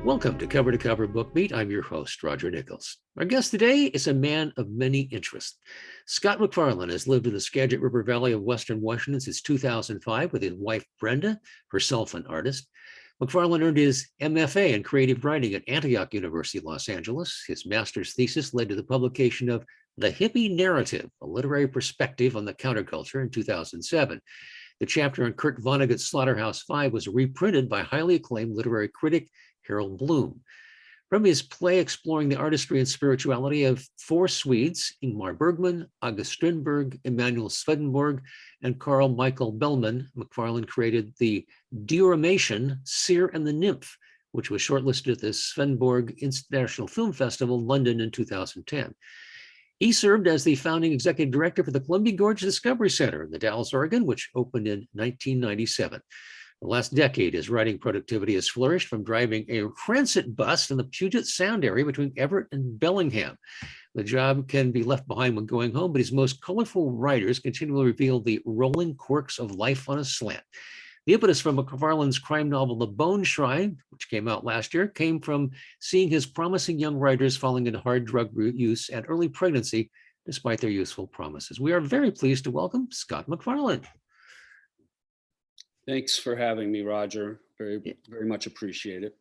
Welcome to Cover Book Beat. I'm your host, Roger Nichols. Our guest today is a man of many interests. Scott MacFarlane has lived in the Skagit River Valley of Western Washington since 2005 with his wife, Brenda, herself an artist. MacFarlane earned his MFA in creative writing at Antioch University, Los Angeles. His master's thesis led to the publication of The Hippie Narrative, a literary perspective on the counterculture in 2007. The chapter on Kurt Vonnegut's Slaughterhouse-Five was reprinted by highly acclaimed literary critic Harold Bloom. From his play exploring the artistry and spirituality of four Swedes, Ingmar Bergman, August Strindberg, Emanuel Swedenborg, and Carl Michael Bellman, MacFarlane created the Dioramation, Seer and the Nymph, which was shortlisted at the Swedenborg International Film Festival, London in 2010. He served as the founding executive director for the Columbia Gorge Discovery Center in the Dalles, Oregon, which opened in 1997. The last decade, his writing productivity has flourished from driving a transit bus in the Puget Sound area between Everett and Bellingham. The job can be left behind when going home, but his most colorful writers continually reveal the rolling quirks of life on a slant. The impetus for MacFarlane's crime novel, The Bone Shrine, which came out last year, came from seeing his promising young writers falling into hard drug use and early pregnancy, despite their youthful promises. We are very pleased to welcome Scott MacFarlane. Thanks for having me, Roger. Very much appreciate it.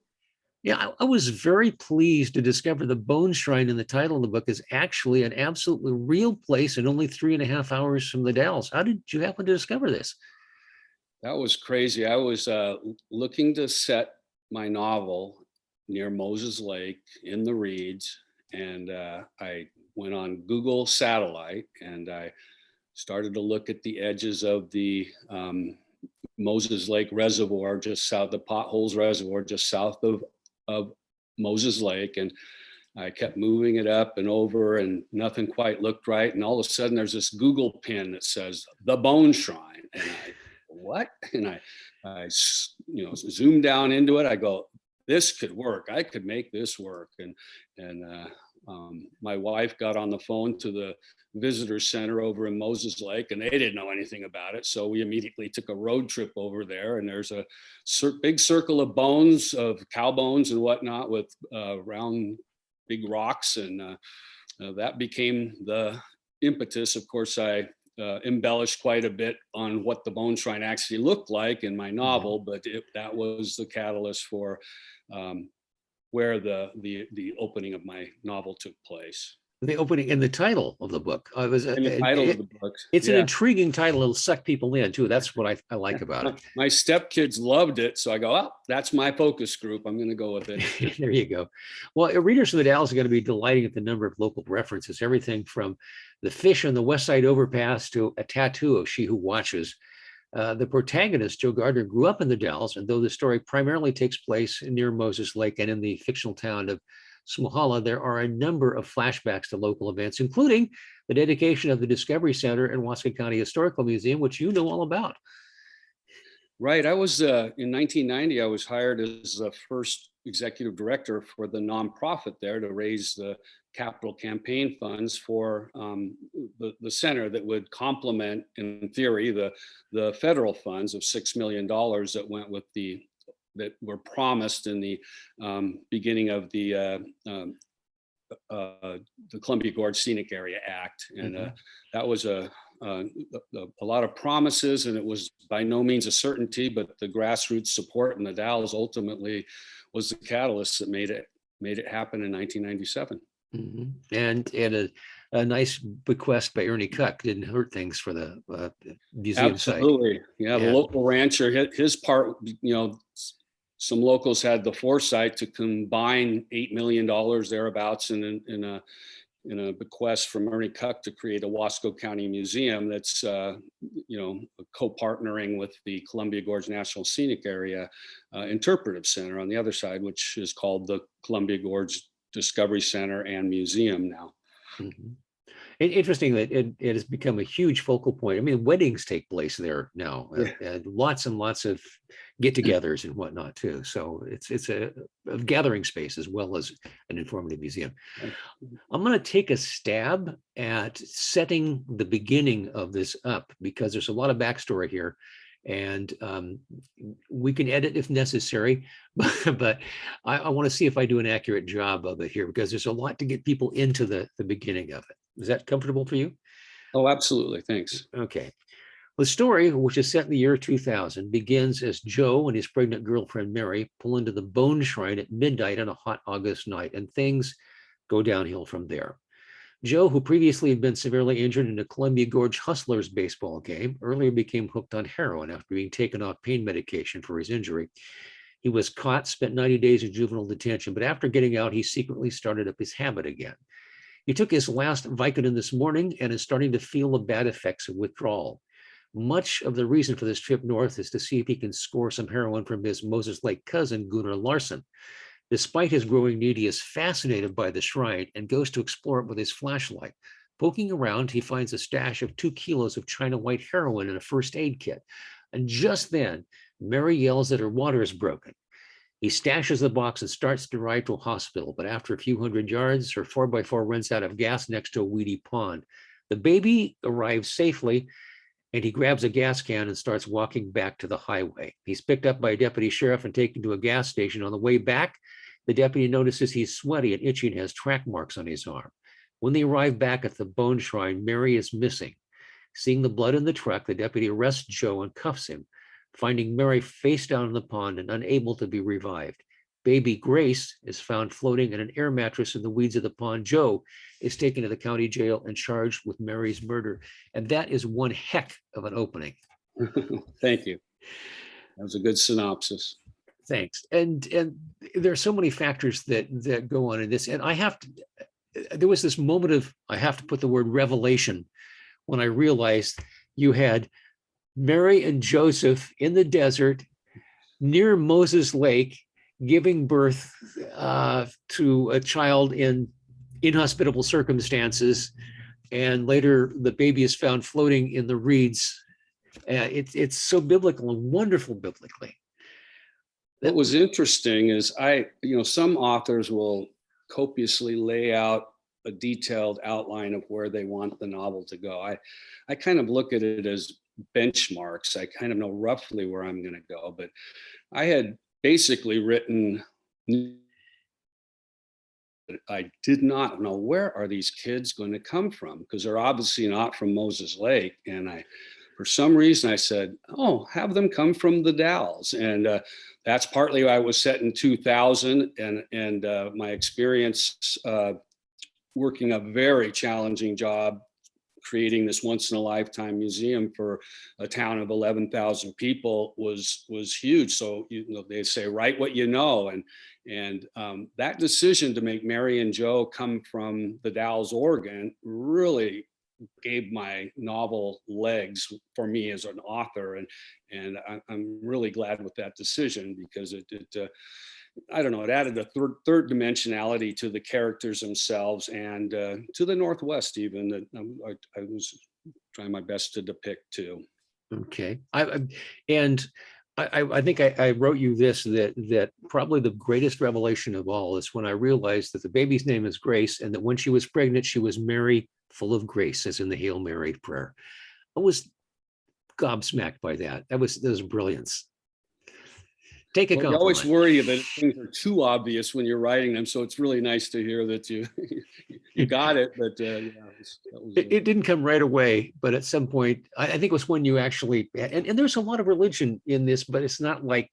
Yeah, I was very pleased to discover the Bone Shrine in the title of the book is actually an absolutely real place and only 3.5 hours from the Dalles. How did you happen to discover this? That was crazy. I was looking to set my novel near Moses Lake in the Reeds, and I went on Google Satellite and I started to look at the edges of the Moses Lake Reservoir, just south, the Potholes Reservoir, just south of Moses Lake. And I kept moving it up and over and nothing quite looked right. And all of a sudden there's this Google pin that says The Bone Shrine. And what? And I zoomed down into it. I go, this could work. I could make this work. And my wife got on the phone to the visitor center over in Moses Lake, and they didn't know anything about it. So we immediately took a road trip over there, and there's a big circle of bones, of cow bones and whatnot, with round big rocks. And that became the impetus. Of course, I embellished quite a bit on what the Bone Shrine actually looked like in my novel, but that was the catalyst for where the opening of my novel took place. The opening and the title of the book. It's an intriguing title. It'll suck people in too. That's what I like about it. My stepkids loved it, so I go, oh, that's my focus group. I'm going to go with it. There you go. Well, readers from the Dalles are going to be delighting at the number of local references. Everything from the fish on the West Side Overpass to a tattoo of She Who Watches. The protagonist, Joe Gardner, grew up in the Dalles, and though the story primarily takes place near Moses Lake and in the fictional town of Smohalla, there are a number of flashbacks to local events, including the dedication of the Discovery Center and Wasco County Historical Museum, which you know all about. Right. I was in 1990, I was hired as the first executive director for the nonprofit there to raise the capital campaign funds for the center that would complement, in theory, the federal funds of $6 million that went with that were promised in the beginning of the Columbia Gorge Scenic Area Act. And that was a lot of promises, and it was by no means a certainty, but the grassroots support in the Dalles ultimately was the catalyst that made it happen in 1997. And a nice bequest by Ernie Kuck didn't hurt things for the museum site. Absolutely. Yeah, the local rancher, his part, some locals had the foresight to combine $8 million thereabouts in a bequest from Ernie Kuck to create a Wasco County Museum that's co-partnering with the Columbia Gorge National Scenic Area Interpretive Center on the other side, which is called the Columbia Gorge Discovery Center and Museum now. Interesting that it has become a huge focal point. I mean, weddings take place there now, lots and lots of get-togethers and whatnot too. So it's a gathering space as well as an informative museum. I'm going to take a stab at setting the beginning of this up because there's a lot of backstory here. And we can edit if necessary, but I want to see if I do an accurate job of it here, because there's a lot to get people into the beginning of it. Is that comfortable for you? Oh, absolutely. Thanks. Okay. The story, which is set in the year 2000, begins as Joe and his pregnant girlfriend Mary pull into the Bone Shrine at midnight on a hot August night, and things go downhill from there. Joe, who previously had been severely injured in a Columbia Gorge Hustlers baseball game, earlier became hooked on heroin after being taken off pain medication for his injury. He was caught, spent 90 days in juvenile detention, but after getting out, he secretly started up his habit again. He took his last Vicodin this morning and is starting to feel the bad effects of withdrawal. Much of the reason for this trip north is to see if he can score some heroin from his Moses Lake cousin, Gunnar Larson. Despite his growing need, he is fascinated by the shrine and goes to explore it with his flashlight. Poking around, he finds a stash of 2 kilos of China white heroin in a first aid kit. And just then, Mary yells that her water is broken. He stashes the box and starts to ride to a hospital, but after a few hundred yards, her 4x4 runs out of gas next to a weedy pond. The baby arrives safely, and he grabs a gas can and starts walking back to the highway. He's picked up by a deputy sheriff and taken to a gas station. On the way back, the deputy notices he's sweaty and itchy and has track marks on his arm. When they arrive back at the Bone Shrine, Mary is missing. Seeing the blood in the truck, the deputy arrests Joe and cuffs him, finding Mary face down in the pond and unable to be revived. Baby Grace is found floating in an air mattress in the weeds of the pond. Joe is taken to the county jail and charged with Mary's murder. And that is one heck of an opening. Thank you. That was a good synopsis. Thanks. And there are so many factors that go on in this. And there was this moment of, I have to put the word revelation, when I realized you had Mary and Joseph in the desert near Moses Lake, giving birth to a child in inhospitable circumstances, and later the baby is found floating in the reeds. It's so biblical and wonderful biblically. What was interesting is some authors will copiously lay out a detailed outline of where they want the novel to go. I kind of look at it as benchmarks. I kind of know roughly where I'm going to go, but I had basically written, I did not know, where are these kids going to come from? Because they're obviously not from Moses Lake. And for some reason, I said, oh, have them come from the Dalles. And that's partly why I was set in 2000, and my experience working a very challenging job creating this once in a lifetime museum for a town of 11,000 people was huge. So they say, write what you know, and that decision to make Mary and Joe come from the Dalles, Oregon, really gave my novel legs for me as an author, and I'm really glad with that decision, because it I don't know, it added a third dimensionality to the characters themselves, and to the Northwest even, that I was trying my best to depict too. Okay. I think I wrote you this, that probably the greatest revelation of all is when I realized that the baby's name is Grace, and that when she was pregnant, she was Mary, full of grace, as in the Hail Mary prayer. I was gobsmacked by that. That was brilliance. Take a compliment. You always worry that things are too obvious when you're writing them, so it's really nice to hear that you got it. But it didn't come right away, but at some point, I think it was when you actually, and there's a lot of religion in this, but it's not like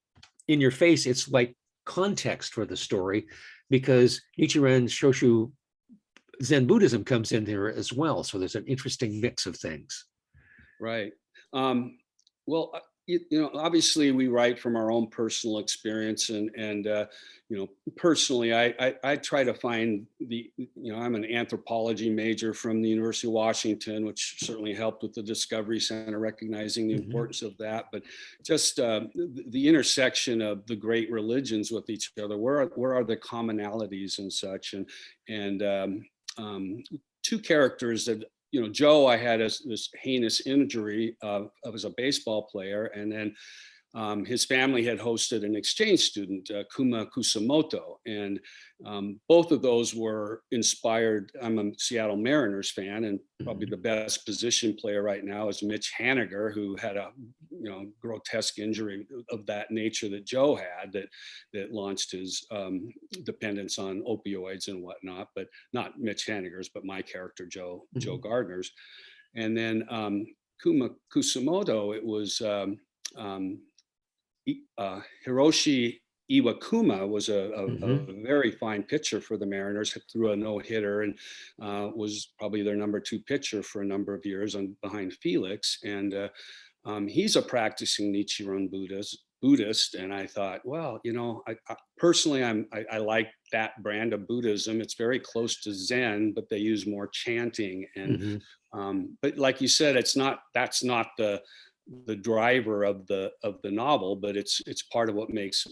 in your face. It's like context for the story, because Nichiren Shoshu Zen Buddhism comes in there as well. So there's an interesting mix of things. Right. Well, obviously we write from our own personal experience, and personally, I try to find I'm an anthropology major from the University of Washington, which certainly helped with the Discovery Center, recognizing the importance of that. But just the intersection of the great religions with each other, where are the commonalities and such, and two characters that. Joe, I had this heinous injury as a baseball player, and then his family had hosted an exchange student, Kuma Kusamoto, and both of those were inspired. I'm a Seattle Mariners fan, and probably the best position player right now is Mitch Haniger, who had a grotesque injury of that nature that Joe had, that launched his dependence on opioids and whatnot, but not Mitch Henniger's, but my character, Joe Gardner's. And then Kuma Kusumoto, it was Hiroshi Iwakuma was a very fine pitcher for the Mariners, threw a no-hitter, and was probably their number 2 pitcher for a number of years behind Felix. And he's a practicing Nichiren Buddhist. And I thought, well, I personally, I like that brand of Buddhism. It's very close to Zen, but they use more chanting. And but like you said, that's not the driver of the novel, but it's part of what makes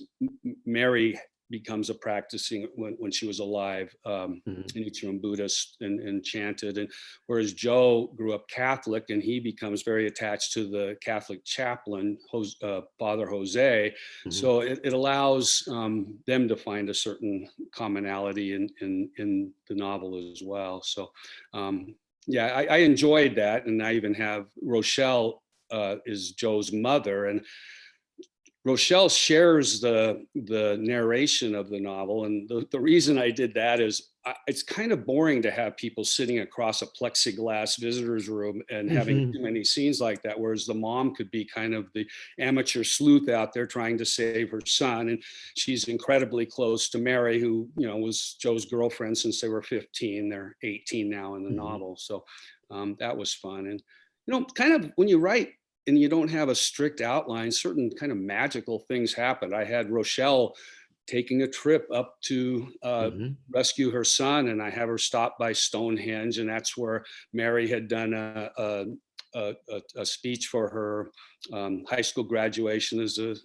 Mary becomes a practicing, when she was alive, Nichiren Buddhist and chanted, and whereas Joe grew up Catholic and he becomes very attached to the Catholic chaplain, Father Jose. So it allows them to find a certain commonality in the novel as well. So I enjoyed that, and I even have Rochelle is Joe's mother, and Rochelle shares the narration of the novel. And the reason I did that is it's kind of boring to have people sitting across a plexiglass visitor's room and having too many scenes like that, whereas the mom could be kind of the amateur sleuth out there trying to save her son. And she's incredibly close to Mary, who was Joe's girlfriend since they were 15. They're 18 now in the novel. So that was fun. And kind of when you write and you don't have a strict outline, certain kind of magical things happen. I had Rochelle taking a trip up to rescue her son, and I have her stop by Stonehenge, and that's where Mary had done a speech for her high school graduation as a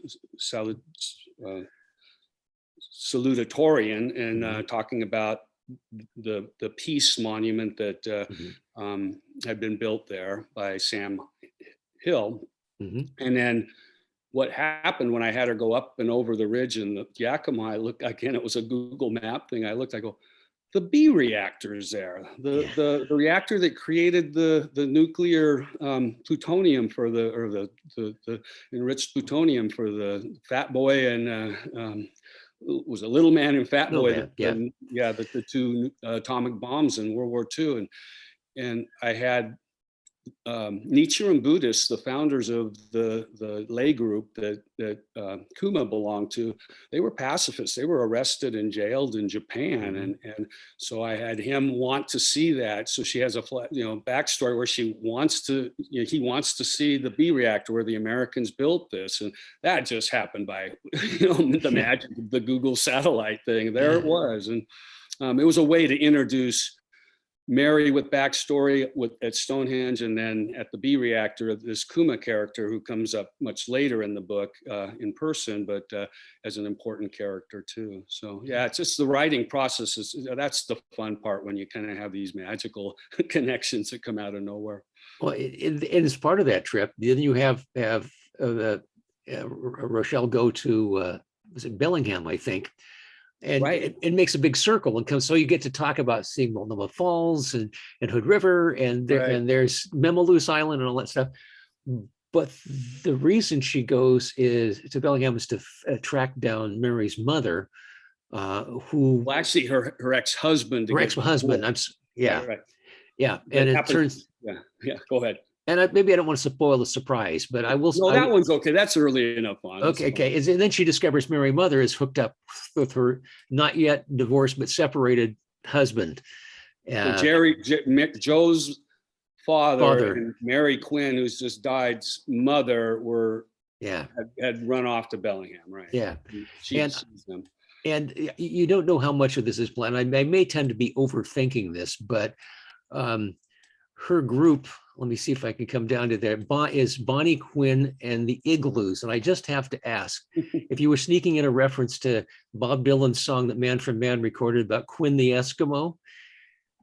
salutatorian, and talking about the peace monument that had been built there by Sam Hill. And then what happened when I had her go up and over the ridge in the Yakima, I looked again, it was a Google map thing. I go, the B reactor is there. The reactor that created the nuclear plutonium for the enriched plutonium for the Fat Boy and was a Little Man and Fat Boy. The 2 atomic bombs in World War II. And I had Nichiren Buddhists, the founders of the lay group that Kuma belonged to. They were pacifists. They were arrested and jailed in Japan, and so I had him want to see that. So she has a backstory where he wants to see the B reactor where the Americans built this, and that just happened by the magic of the Google satellite thing. There it was, and it was a way to introduce Mary with backstory at Stonehenge, and then at the B reactor, this Kuma character who comes up much later in the book in person, but as an important character too. So it's just the writing process that's the fun part, when you kind of have these magical connections that come out of nowhere. Well, and as part of that trip, then you have Rochelle go to was it Bellingham, I think. And it makes a big circle and comes. So you get to talk about seeing Multnomah Falls and Hood River, and there's Memaloose Island and all that stuff. But the reason she goes to Bellingham is to track down Mary's mother, who actually her ex-husband. Her ex-husband. And it turns. Go ahead. And maybe I don't want to spoil the surprise, but I will. No, that one's okay. That's early enough on. Okay. And then she discovers Mary's mother is hooked up with her not yet divorced but separated husband. Joe's father and Mary Quinn, who's just died's mother, had run off to Bellingham, right? Yeah, she sees them. And you don't know how much of this is planned. I may tend to be overthinking this, but her group, let me see if I can come down to there, is Bonnie Quinn and the Igloos. And I just have to ask if you were sneaking in a reference to Bob Dylan's song that Man from Man recorded about Quinn the Eskimo.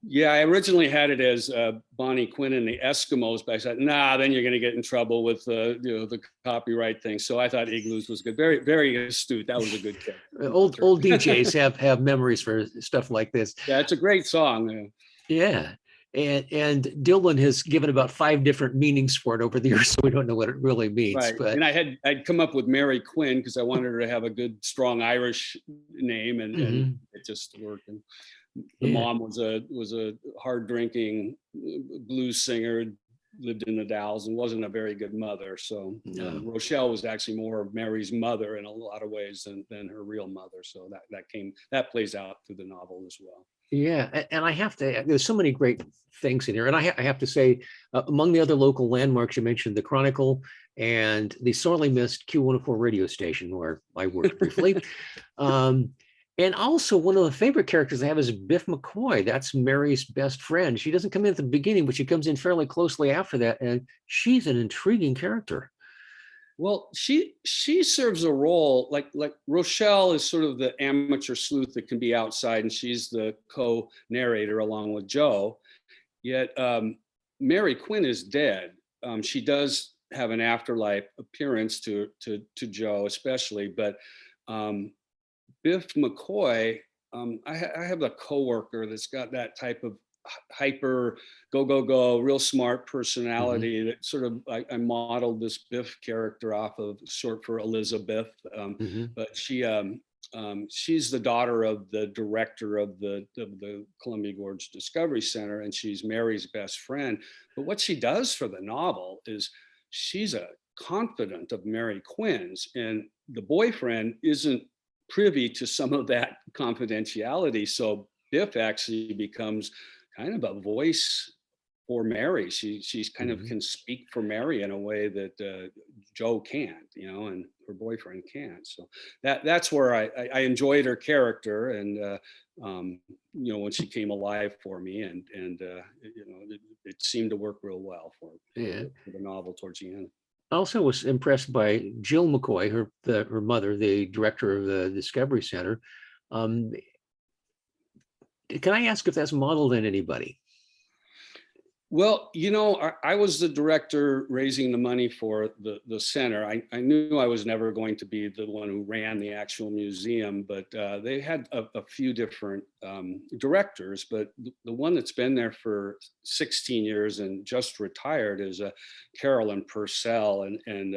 Yeah, I originally had it as Bonnie Quinn and the Eskimos, but I said, then you're going to get in trouble with the copyright thing. So I thought Igloos was good. Very, very astute. That was a good kick. Old DJs have memories for stuff like this. Yeah, it's a great song. Yeah. and Dylan has given about 5 different meanings for it over the years, so we don't know what it really means. Right. But And I'd come up with Mary Quinn because I wanted her to have a good, strong Irish name, and mhm, it just worked. And the yeah, mom was a hard drinking blues singer, lived in the Dalles, and wasn't a very good mother. So no. Rochelle was actually more of Mary's mother in a lot of ways than her real mother. So that plays out through the novel as well. Yeah, and I have to. There's so many great things in here, and I have to say, among the other local landmarks, you mentioned the Chronicle and the sorely missed Q104 radio station where I worked briefly. Um, and also, one of the favorite characters I have is Biff McCoy. That's Mary's best friend. She doesn't come in at the beginning, but she comes in fairly closely after that, and she's an intriguing character. Well, she serves a role like Rochelle is sort of the amateur sleuth that can be outside, and she's the co-narrator along with Joe. Yet Mary Quinn is dead. She does have an afterlife appearance to Joe, especially, but um, Biff McCoy. I have a coworker that's got that type of hyper go, real smart Mhm, personality that sort of I modeled this Biff character off of, short for Elizabeth. mhm, But she's the daughter of the director of the Columbia Gorge Discovery Center, and she's Mary's best friend. But what she does for the novel is she's a confidant of Mary Quinn's, and the boyfriend isn't privy to some of that confidentiality. So Biff actually becomes kind of a voice for Mary. She's kind of mhm. can speak for Mary in a way that Joe can't, and her boyfriend can't. So that's where I enjoyed her character, and when she came alive for me, and it seemed to work real well Yeah. for the novel towards the end. I also was impressed by Jill McCoy, her mother, the director of the Discovery Center. Um, can I ask if that's modeled in anybody? Well, I was the director raising the money for the center. I knew I was never going to be the one who ran the actual museum, but they had a few different directors. But the one that's been there for 16 years and just retired is Carolyn Purcell, and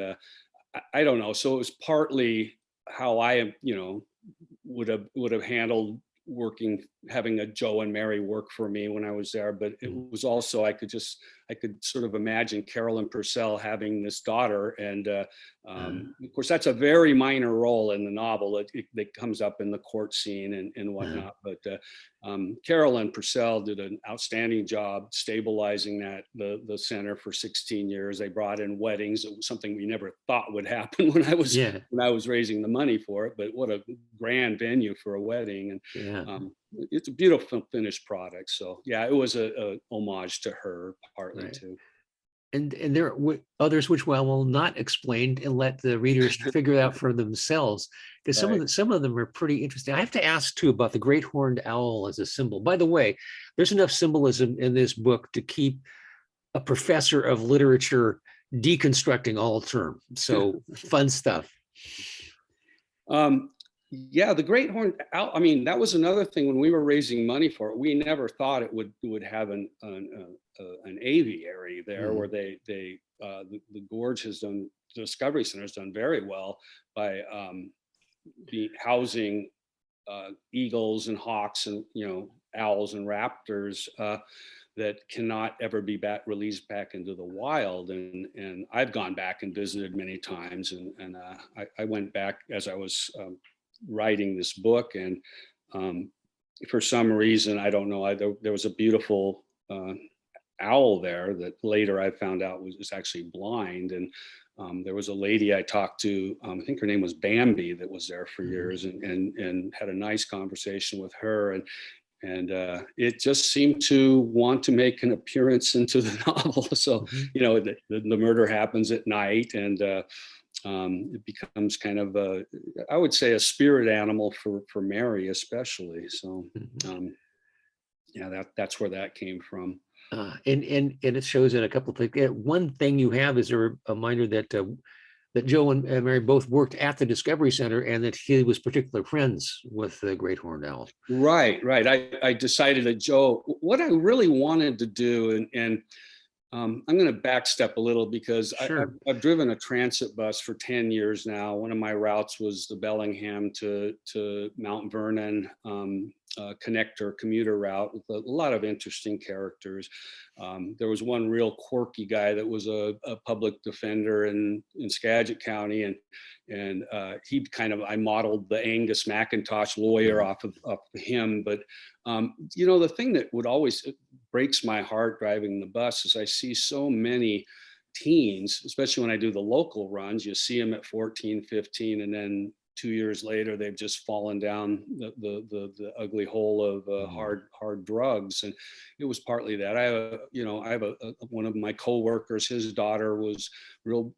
I don't know. So it was partly how I am, would have handled having a Joe and Mary work for me when I was there, but it Mm, was also I could sort of imagine Carolyn Purcell having this daughter, and uh, of course that's a very minor role in the novel. It comes up in the court scene and uh, whatnot, but Carolyn Purcell did an outstanding job stabilizing the center for 16 years. They brought in weddings. It was something we never thought would happen yeah, when I was raising the money for it. But what a grand venue for a wedding, and yeah. it's a beautiful finished product. So yeah, it was a homage to her partly Right. too. And there are others which I will not explain and let the readers figure it out for themselves, because Right. some of them are pretty interesting. I have to ask too about the great horned owl as a symbol. By the way, there's enough symbolism in this book to keep a professor of literature deconstructing all term. So fun stuff. um, yeah, the Great Horned Owl. I mean, that was another thing when we were raising money for it. We never thought it would have an aviary there, where Mhm, the gorge has done. The Discovery Center has done very well by be housing eagles and hawks and owls and raptors that cannot ever be released back into the wild. And I've gone back and visited many times, and I went back as I was writing this book, and um, for some reason I don't know, there was a beautiful owl there that later I found out was actually blind. And there was a lady I talked to, I think her name was Bambi, that was there for mhm, years, and had a nice conversation with her. And it just seemed to want to make an appearance into the novel. So, mhm. the murder happens at night, and it becomes kind of I would say, a spirit animal for Mary, especially. So, Mhm. um, yeah, that's where that came from. And it shows in a couple of things. One thing you have is a reminder that that Joe and Mary both worked at the Discovery Center, and that he was particular friends with the great horned owl. Right, right. I decided that Joe, what I really wanted to do, and I'm going to backstep a little because Sure. I've driven a transit bus for 10 years now. One of my routes was the Bellingham to Mount Vernon connector commuter route with a lot of interesting characters. There was one real quirky guy that was a public defender in Skagit County, and he kind of, I modeled the Angus McIntosh lawyer off of him. But the thing that would always breaks my heart driving the bus is I see so many teens, especially when I do the local runs. You see them at 14, 15, and then 2 years later they've just fallen down the ugly hole of hard drugs. And it was partly that. I have one of my coworkers, his daughter was real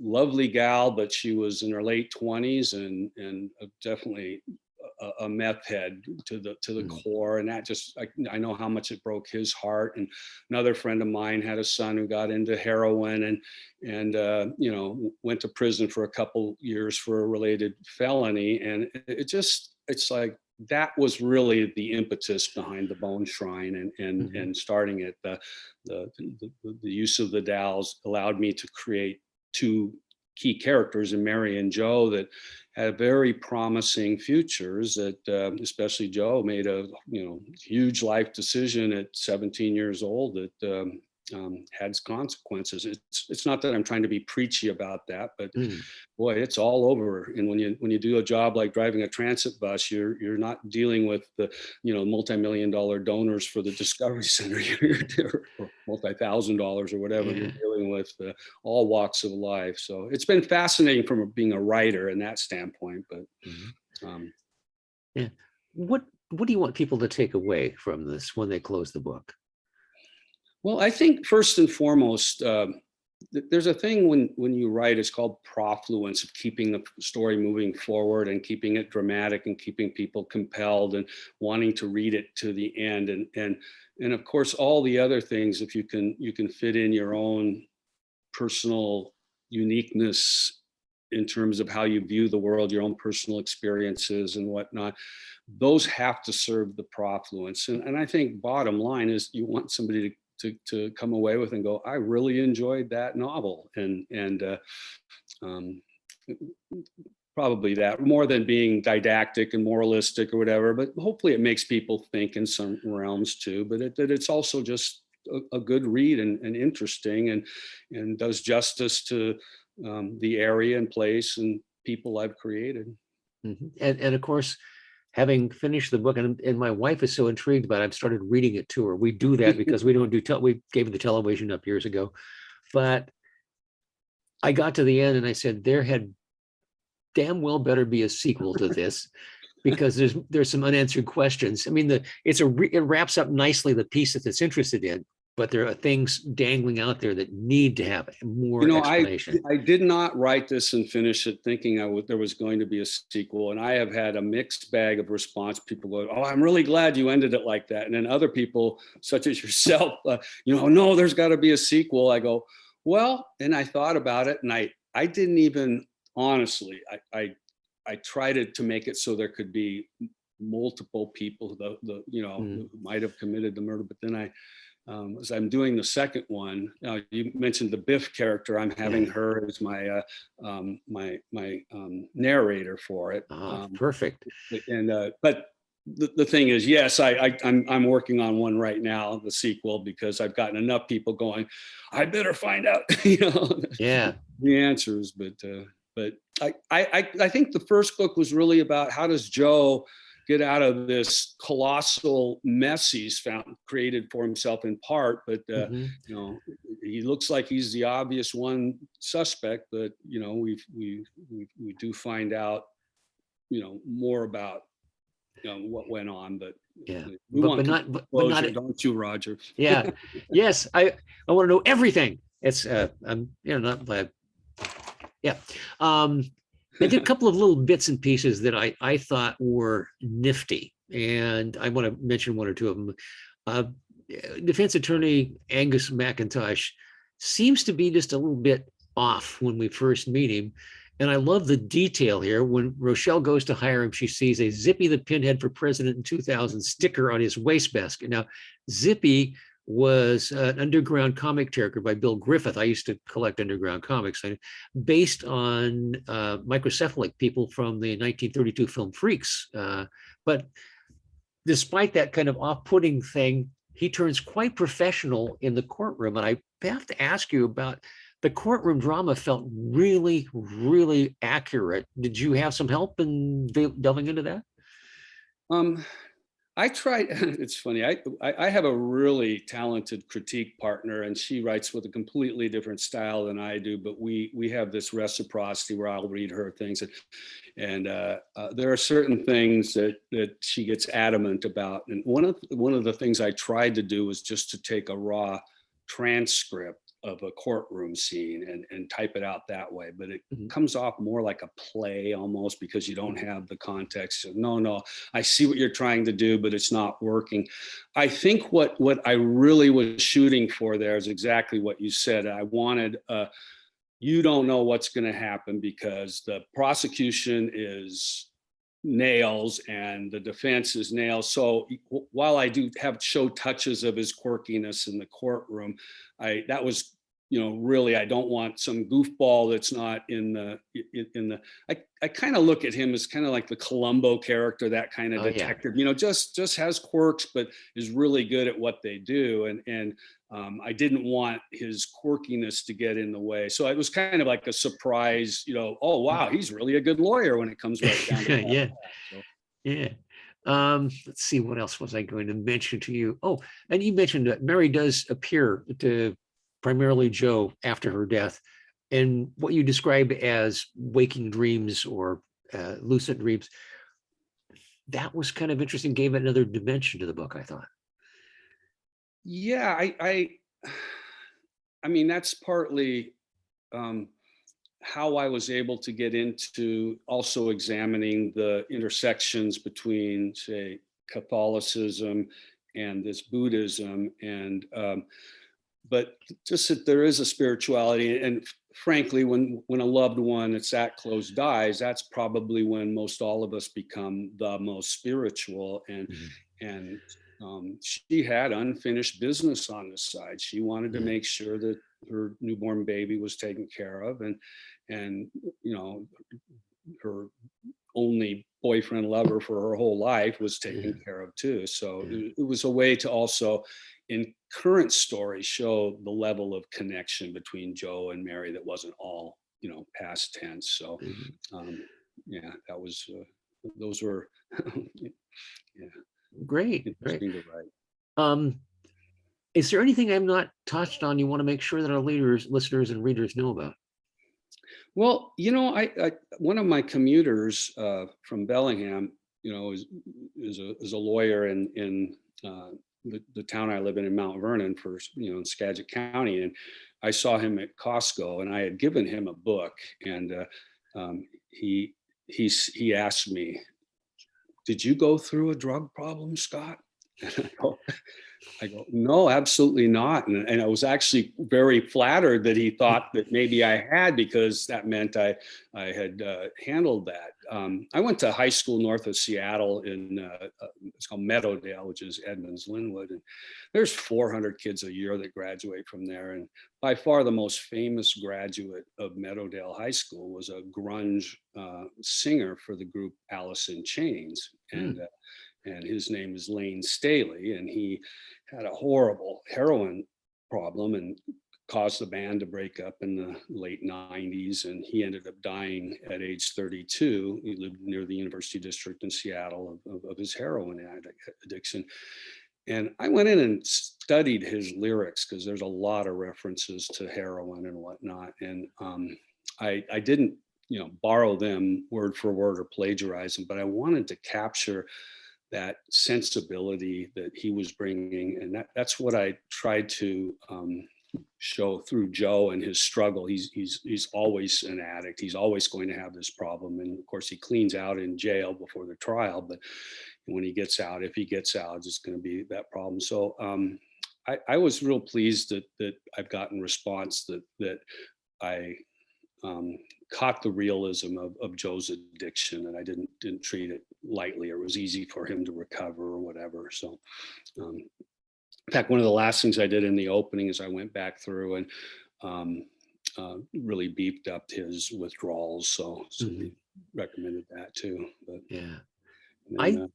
lovely gal, but she was in her late 20s and definitely a meth head to the core, and that just I know how much it broke his heart. And another friend of mine had a son who got into heroin and went to prison for a couple years for a related felony. And it's like that was really the impetus behind the Bone Shrine, and starting it. The use of the dowels allowed me to create two key characters in Mary and Joe that had very promising futures. That especially Joe made a huge life decision at 17 years old that had consequences. It's not that I'm trying to be preachy about that, but boy, it's all over. And when you do a job like driving a transit bus, you're not dealing with the multi-million-dollar donors for the Discovery Center, or multi-thousand-dollars or whatever. You're dealing with all walks of life. So it's been fascinating from being a writer in that standpoint. But yeah, what do you want people to take away from this when they close the book? Well, I think first and foremost, there's a thing when you write, it's called profluence, of keeping the story moving forward and keeping it dramatic and keeping people compelled and wanting to read it to the end. And of course, all the other things, if you can fit in your own personal uniqueness in terms of how you view the world, your own personal experiences and whatnot, those have to serve the profluence. And I think bottom line is you want somebody to come away with and go, I really enjoyed that novel. And probably that, more than being didactic and moralistic or whatever, but hopefully it makes people think in some realms too. But it's also just a good read and interesting and does justice to the area and place and people I've created. And of course, having finished the book, and my wife is so intrigued by it, I've started reading it to her. We do that because we don't do we gave the television up years ago, but I got to the end and I said, there had damn well better be a sequel to this, because there's some unanswered questions. I mean, it wraps up nicely the piece that it's interested in, but there are things dangling out there that need to have more explanation. I did not write this and finish it thinking there was going to be a sequel. And I have had a mixed bag of response. People go, oh, I'm really glad you ended it like that. And then other people, such as yourself, no, there's got to be a sequel. I go, well, and I thought about it, and I didn't even, honestly, I tried to make it so there could be multiple people who might have committed the murder. But then as I'm doing the second one, you mentioned the Biff character. I'm having her as my narrator for it. Perfect. But the thing is, yes, I'm working on one right now, the sequel, because I've gotten enough people going, I better find out, the answers. But I think the first book was really about how does Joe get out of this colossal mess he's created for himself in part, but he looks like he's the obvious one suspect, but we do find out more about what went on, but but not, don't you, Roger? Yes, I want to know everything. It's I'm not glad. I did a couple of little bits and pieces that I thought were nifty, and I want to mention one or two of them. Defense attorney Angus McIntosh seems to be just a little bit off when we first meet him. And I love the detail here. When Rochelle goes to hire him, she sees a Zippy the Pinhead for President in 2000 sticker on his wastebasket. Now, Zippy was an underground comic character by Bill Griffith. I used to collect underground comics based on microcephalic people from the 1932 film Freaks. But despite that kind of off-putting thing, he turns quite professional in the courtroom. And I have to ask you about the courtroom drama. Felt really, really accurate. Did you have some help in delving into that? Um, I tried. It's funny. I have a really talented critique partner, and she writes with a completely different style than I do. But we have this reciprocity where I'll read her things, and there are certain things that she gets adamant about. And one of the things I tried to do was just to take a raw transcript of a courtroom scene and type it out that way, but it comes off more like a play almost, because you don't have the context of, no, I see what you're trying to do, but it's not working. I think what I really was shooting for there is exactly what you said. I wanted you don't know what's going to happen, because the prosecution is nails and the defense is nails. So while I do have show touches of his quirkiness in the courtroom, that was, really, I don't want some goofball that's not in the I kind of look at him as kind of like the Columbo character, that kind of detective, just has quirks, but is really good at what they do. And I didn't want his quirkiness to get in the way. So it was kind of like a surprise, oh, wow, he's really a good lawyer when it comes right down to that. Yeah. So. Yeah. Let's see, what else was I going to mention to you? Oh, and you mentioned that Mary does appear to primarily Joe after her death, and what you describe as waking dreams or lucid dreams. That was kind of interesting, gave it another dimension to the book, I thought. Yeah, I mean, that's partly how I was able to get into also examining the intersections between, say, Catholicism and this Buddhism, and but just that there is a spirituality. And frankly, when a loved one that's that close dies, that's probably when most all of us become the most spiritual. And she had unfinished business on this side. She wanted to make sure that her newborn baby was taken care of, and her only boyfriend lover for her whole life was taken care of too. So it was a way to also, in current story, show the level of connection between Joe and Mary that wasn't all past tense. So yeah, that was those were yeah, Great. interesting to write. Um, is there anything I'm not touched on you want to make sure that our listeners and readers know about? Well, I one of my commuters from Bellingham, is a lawyer in the town I live in Mount Vernon, for in Skagit County, and I saw him at Costco, and I had given him a book, and he asked me, "Did you go through a drug problem, Scott?" And I go, no, absolutely not. And I was actually very flattered that he thought that maybe I had, because that meant I had handled that. I went to high school north of Seattle it's called Meadowdale, which is Edmonds Linwood. And there's 400 kids a year that graduate from there. And by far the most famous graduate of Meadowdale High School was a grunge singer for the group Alice in Chains. And his name is Lane Staley, and he had a horrible heroin problem and caused the band to break up in the late 90s, and he ended up dying at age 32. He lived near the University District in Seattle of his heroin addiction. And I went in and studied his lyrics, because there's a lot of references to heroin and whatnot. And I didn't borrow them word for word or plagiarize them, but I wanted to capture that sensibility that he was bringing. And that's what I tried to show through Joe and his struggle. He's always an addict. He's always going to have this problem. And of course, he cleans out in jail before the trial. But when he gets out, if he gets out, it's going to be that problem. So I was real pleased that I've gotten response that I caught the realism of Joe's addiction, and I didn't treat it lightly. It was easy for him to recover or whatever. So, in fact, one of the last things I did in the opening is I went back through and um, really beefed up his withdrawals. So Mhm. we recommended that too. But Yeah. and I then,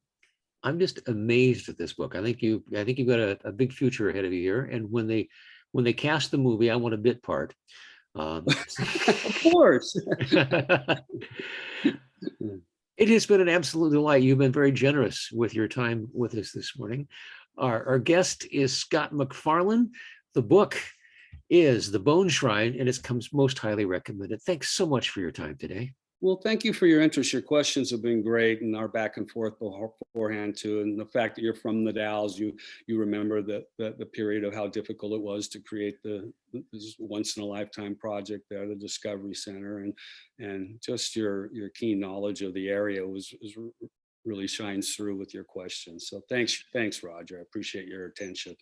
I'm just amazed at this book. I think you've got a big future ahead of you here. And when they cast the movie, I want a bit part. Um, of course. it has been an absolute delight. You've been very generous with your time with us this morning. Our guest is Scott MacFarlane. The book is The Bone Shrine, and it comes most highly recommended. Thanks so much for your time today. Well, thank you for your interest. Your questions have been great, and our back and forth beforehand too. And the fact that you're from the Dalles, you remember the period of how difficult it was to create this once in a lifetime project there, the Discovery Center, and just your keen knowledge of the area really shines through with your questions. So thanks, Roger. I appreciate your attention.